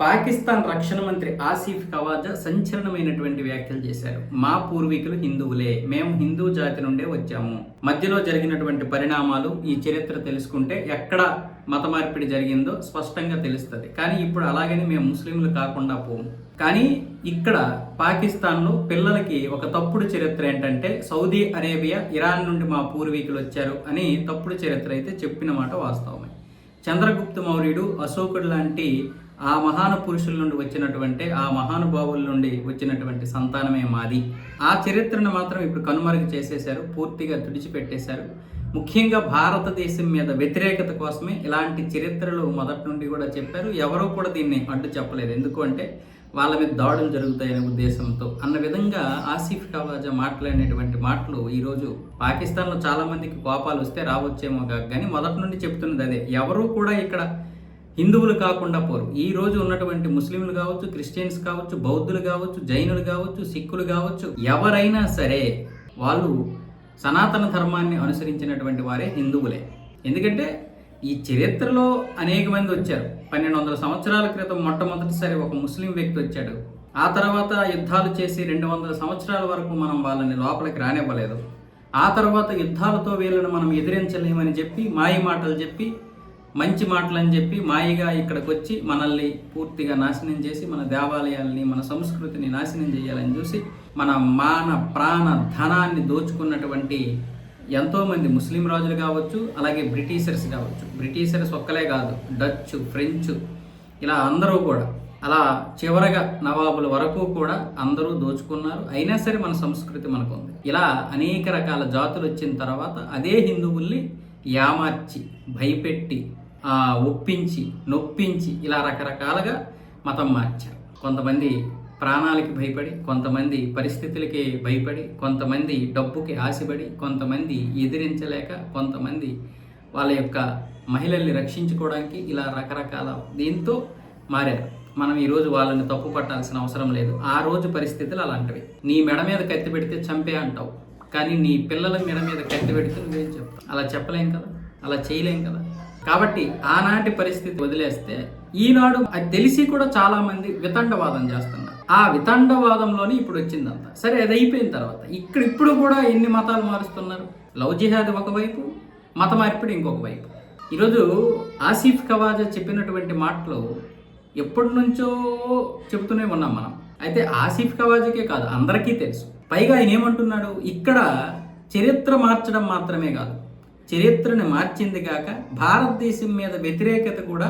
పాకిస్తాన్ రక్షణ మంత్రి ఆసిఫ్ ఖవాజా సంచలనమైనటువంటి వ్యాఖ్యలు చేశారు. మా పూర్వీకులు హిందువులే, మేము హిందూ జాతి నుండే వచ్చాము. మధ్యలో జరిగినటువంటి పరిణామాలు, ఈ చరిత్ర తెలుసుకుంటే ఎక్కడ మత మార్పిడి జరిగిందో స్పష్టంగా తెలుస్తుంది. కానీ ఇప్పుడు అలాగని మేము ముస్లింలు కాకుండా పోము. కానీ ఇక్కడ పాకిస్తాన్లో పిల్లలకి ఒక తప్పుడు చరిత్ర ఏంటంటే సౌదీ అరేబియా, ఇరాన్ నుండి మా పూర్వీకులు వచ్చారు అని తప్పుడు చరిత్ర అయితే చెప్పిన మాట వాస్తవమే. చంద్రగుప్త మౌర్యుడు, అశోకుడు లాంటి ఆ మహాన పురుషుల నుండి వచ్చినటువంటి, ఆ మహానుభావుల నుండి వచ్చినటువంటి సంతానమే మాది. ఆ చరిత్రను మాత్రం ఇప్పుడు కనుమరుగు చేసేశారు, పూర్తిగా తుడిచిపెట్టేశారు. ముఖ్యంగా భారతదేశం మీద వ్యతిరేకత కోసమే ఇలాంటి చరిత్రలు మొదటి నుండి కూడా చెప్పారు. ఎవరూ కూడా దీన్ని అడ్డు చెప్పలేదు. ఎందుకు అంటే వాళ్ళ మీద దాడులు జరుగుతాయనే ఉద్దేశంతో అన్న విధంగా ఆసిఫ్ ఖవాజా మాట్లాడినటువంటి మాటలు ఈరోజు పాకిస్తాన్లో చాలా మందికి కోపాలు వస్తే రావచ్చేమో కానీ మొదటి నుండి చెప్తున్నది అదే. ఎవరూ కూడా ఇక్కడ హిందువులు కాకుండా పోరు. ఈ రోజు ఉన్నటువంటి ముస్లింలు కావచ్చు, క్రిస్టియన్స్ కావచ్చు, బౌద్ధులు కావచ్చు, జైనులు కావచ్చు, సిక్కులు కావచ్చు, ఎవరైనా సరే వాళ్ళు సనాతన ధర్మాన్ని అనుసరించినటువంటి వారే హిందువులే. ఎందుకంటే ఈ చరిత్రలో అనేక మంది వచ్చారు. 1200 సంవత్సరాల క్రితం మొట్టమొదటిసారి ఒక ముస్లిం వ్యక్తి వచ్చాడు. ఆ తర్వాత యుద్ధాలు చేసి 200 సంవత్సరాల వరకు మనం వాళ్ళని లోపలికి రానివ్వలేదు. ఆ తర్వాత యుద్ధాలతో వీళ్ళని మనం ఎదిరించలేమని చెప్పి, మాయ మాటలు చెప్పి, మంచి మాటలు అని చెప్పి మాయగా ఇక్కడికి వచ్చి మనల్ని పూర్తిగా నాశనం చేసి, మన దేవాలయాల్ని, మన సంస్కృతిని నాశనం చేయాలని చూసి మన మాన ప్రాణ ధనాన్ని దోచుకున్నటువంటి ఎంతోమంది ముస్లిం రాజులు కావచ్చు, అలాగే బ్రిటిషర్స్ కావచ్చు. బ్రిటిషర్స్ ఒక్కలే కాదు, డచ్, ఫ్రెంచ్, ఇలా అందరూ కూడా, అలా చివరగా నవాబుల వరకు కూడా అందరూ దోచుకున్నారు. అయినా సరే మన సంస్కృతి మనకుంది. ఇలా అనేక రకాల జాతులు వచ్చిన తర్వాత అదే హిందువుల్ని యామార్చి, భయపెట్టి, ఒప్పించి, నొప్పించి, ఇలా రకరకాలుగా మతం మార్చారు. కొంతమంది ప్రాణాలకి భయపడి, కొంతమంది పరిస్థితులకి భయపడి, కొంతమంది డబ్బుకి ఆశపడి, కొంతమంది ఎదిరించలేక, కొంతమంది వాళ్ళ యొక్క మహిళల్ని రక్షించుకోవడానికి, ఇలా రకరకాల దీంతో మారారు. మనం ఈరోజు వాళ్ళని తప్పు పట్టాల్సిన అవసరం లేదు. ఆ రోజు పరిస్థితులు అలాంటివి. నీ మెడ మీద కత్తి పెడితే చంపే అంటావు, కానీ నీ పిల్లల మెడ మీద కత్తి పెడితే నువ్వేం చెప్తావు? అలా చెప్పలేం కదా, అలా చేయలేం కదా. కాబట్టి ఆనాటి పరిస్థితి వదిలేస్తే ఈనాడు అది తెలిసి కూడా చాలా మంది వితండవాదం చేస్తున్నారు. ఆ వితండవాదంలోనే ఇప్పుడు వచ్చిందంతా. సరే, అది అయిపోయిన తర్వాత ఇప్పుడు కూడా ఎన్ని మతాలు మారుస్తున్నారు. లవ్ జిహాద్ ఒకవైపు, మత మార్పిడి ఇంకొక వైపు. ఈరోజు ఆసిఫ్ ఖవాజా చెప్పినటువంటి మాటలు ఎప్పటి నుంచో చెబుతూనే ఉన్నాం మనం. అయితే ఆసిఫ్ ఖవాజాకే కాదు, అందరికీ తెలుసు. పైగా ఆయన ఏమంటున్నాడు, ఇక్కడ చరిత్ర మార్చడం మాత్రమే కాదు, చరిత్రని మార్చింది కాక భారతదేశం మీద వ్యతిరేకత కూడా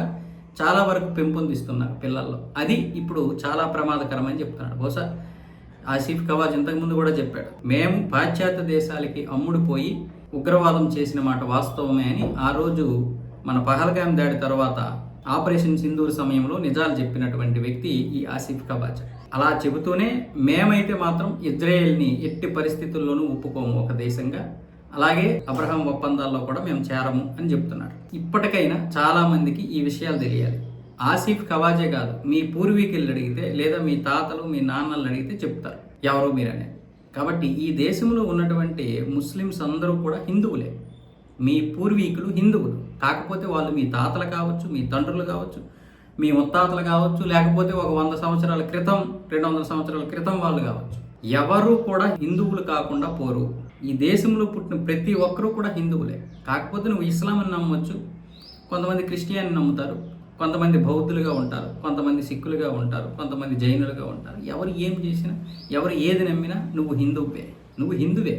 చాలా వరకు పెంపొందిస్తున్నారు పిల్లల్లో. అది ఇప్పుడు చాలా ప్రమాదకరం అని చెప్తున్నాడు. బహుశా ఆసిఫ్ ఖవాజా ఇంతకుముందు కూడా చెప్పాడు, మేము పాశ్చాత్య దేశాలకి అమ్ముడుపోయి ఉగ్రవాదం చేసిన మాట వాస్తవమే అని ఆ రోజు మన పహల్గాం దాడి తర్వాత ఆపరేషన్ సింధూర్ సమయంలో నిజాలు చెప్పినటువంటి వ్యక్తి ఈ ఆసిఫ్ ఖవాజా. అలా చెబుతూనే మేమైతే మాత్రం ఇజ్రాయెల్ని ఎట్టి పరిస్థితుల్లోనూ ఒప్పుకోము ఒక దేశంగా, అలాగే అబ్రహాం ఒప్పందాల్లో కూడా మేము చేరము అని చెప్తున్నాడు. ఇప్పటికైనా చాలా మందికి ఈ విషయాలు తెలియాలి. ఆసిఫ్ ఖవాజా కాదు, మీ పూర్వీకులు అడిగితే, లేదా మీ తాతలు, మీ నాన్నలు అడిగితే చెప్తారు ఎవరో మీరనే. కాబట్టి ఈ దేశంలో ఉన్నటువంటి ముస్లిమ్స్ అందరూ కూడా హిందువులే. మీ పూర్వీకులు హిందువులు, కాకపోతే వాళ్ళు మీ తాతలు కావచ్చు, మీ తండ్రులు కావచ్చు, మీ ముత్తాతలు కావచ్చు, లేకపోతే ఒక 100 సంవత్సరాల క్రితం, 200 సంవత్సరాల క్రితం వాళ్ళు కావచ్చు. ఎవరు కూడా హిందువులు కాకుండా పోరు. ఈ దేశంలో పుట్టిన ప్రతి ఒక్కరూ కూడా హిందువులే. కాకపోతే నువ్వు ఇస్లాంని నమ్మొచ్చు, కొంతమంది క్రిస్టియన్ నమ్ముతారు, కొంతమంది బౌద్ధులుగా ఉంటారు, కొంతమంది సిక్కులుగా ఉంటారు, కొంతమంది జైనులుగా ఉంటారు. ఎవరు ఏం చేసినా, ఎవరు ఏది నమ్మినా నువ్వు హిందువే.